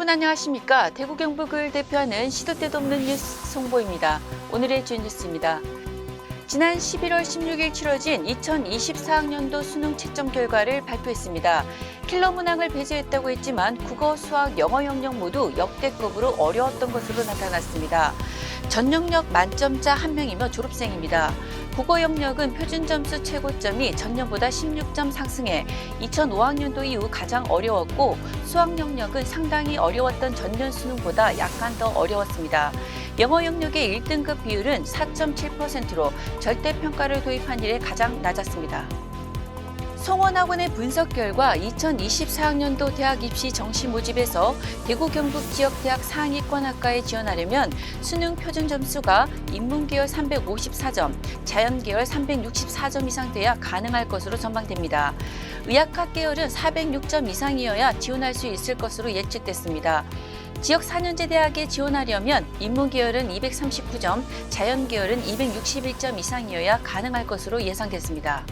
여러분 안녕하십니까? 대구 경북을 대표하는 시도 때도 없는 뉴스 송보입니다. 오늘의 주요 뉴스입니다. 지난 11월 16일 치러진 2024학년도 수능 채점 결과를 발표했습니다. 킬러 문항을 배제했다고 했지만 국어, 수학, 영어 영역 모두 역대급으로 어려웠던 것으로 나타났습니다. 전 영역 만점자 1명이며 졸업생입니다. 국어 영역은 표준 점수 최고점이 전년보다 16점 상승해 2005학년도 이후 가장 어려웠고, 수학 영역은 상당히 어려웠던 전년 수능보다 약간 더 어려웠습니다. 영어 영역의 1등급 비율은 4.7%로 절대평가를 도입한 이래 가장 낮았습니다. 성원학원의 분석 결과 2024학년도 대학 입시 정시 모집에서 대구 경북 지역 대학 상위권 학과에 지원하려면 수능 표준 점수가 인문계열 354점, 자연계열 364점 이상 돼야 가능할 것으로 전망됩니다. 의학학 계열은 406점 이상이어야 지원할 수 있을 것으로 예측됐습니다. 지역 4년제 대학에 지원하려면 인문계열은 239점, 자연계열은 261점 이상이어야 가능할 것으로 예상됐습니다.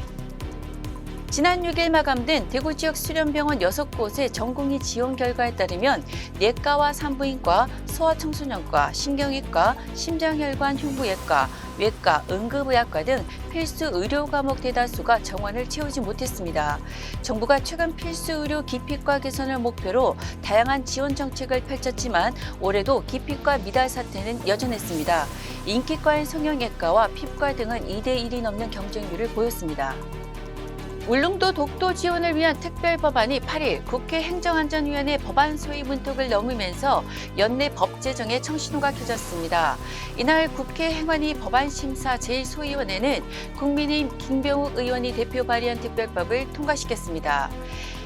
지난 6일 마감된 대구 지역 수련병원 6곳의 전공의 지원 결과에 따르면 내과와 산부인과, 소아청소년과, 신경외과, 심장혈관 흉부외과, 외과, 응급의학과 등 필수 의료 과목 대다수가 정원을 채우지 못했습니다. 정부가 최근 필수 의료 기피과 개선을 목표로 다양한 지원 정책을 펼쳤지만 올해도 기피과 미달 사태는 여전했습니다. 인기과인 성형외과와 피부과 등은 2대1이 넘는 경쟁률을 보였습니다. 울릉도 독도 지원을 위한 특별법안이 8일 국회 행정안전위원회 법안 소위 문턱을 넘으면서 연내 법 제정에 청신호가 켜졌습니다. 이날 국회 행안위 법안심사 제1소위원회는 국민의힘 김병욱 의원이 대표 발의한 특별법을 통과시켰습니다.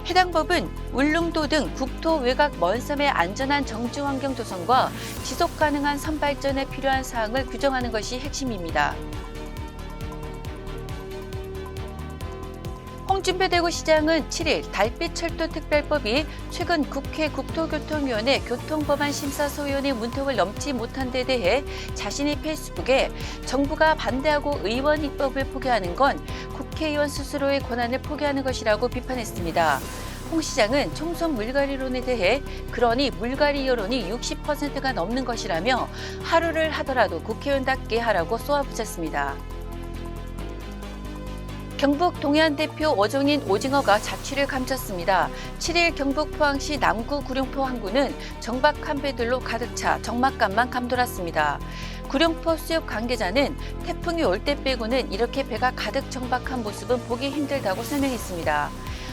해당 법은 울릉도 등 국토 외곽 먼 섬의 안전한 정주환경 조성과 지속 가능한 선발전에 필요한 사항을 규정하는 것이 핵심입니다. 홍준표 대구시장은 7일 달빛철도 특별법이 최근 국회 국토교통위원회 교통법안심사소위원회 문턱을 넘지 못한 데 대해 자신의 페이스북에 정부가 반대하고 의원 입법을 포기하는 건 국회의원 스스로의 권한을 포기하는 것이라고 비판했습니다. 홍 시장은 총선 물갈이론에 대해 그러니 물갈이 여론이 60%가 넘는 것이라며 하루를 하더라도 국회의원답게 하라고 쏘아붙였습니다. 경북 동해안 대표 어종인 오징어가 자취를 감췄습니다. 7일 경북 포항시 남구 구룡포 항구는 정박한 배들로 가득 차 적막간만 감돌았습니다. 구룡포 수협 관계자는 태풍이 올 때 빼고는 이렇게 배가 가득 정박한 모습은 보기 힘들다고 설명했습니다.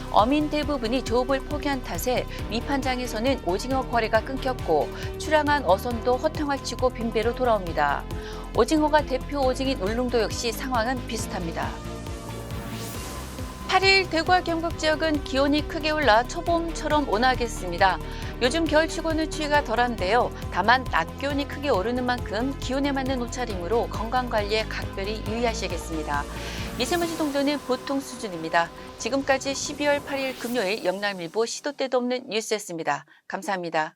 어민 대부분이 조업을 포기한 탓에 미판장에서는 오징어 거래가 끊겼고 출항한 어선도 허탕을 치고 빈배로 돌아옵니다. 오징어가 대표 어종인 울릉도 역시 상황은 비슷합니다. 8일 대구와 경북 지역은 기온이 크게 올라 초봄처럼 온화하겠습니다. 요즘 겨울 치고는 추위가 덜한데요. 다만 낮 기온이 크게 오르는 만큼 기온에 맞는 옷차림으로 건강관리에 각별히 유의하셔야겠습니다. 미세먼지 농도는 보통 수준입니다. 지금까지 12월 8일 금요일 영남일보 시도 때도 없는 뉴스였습니다. 감사합니다.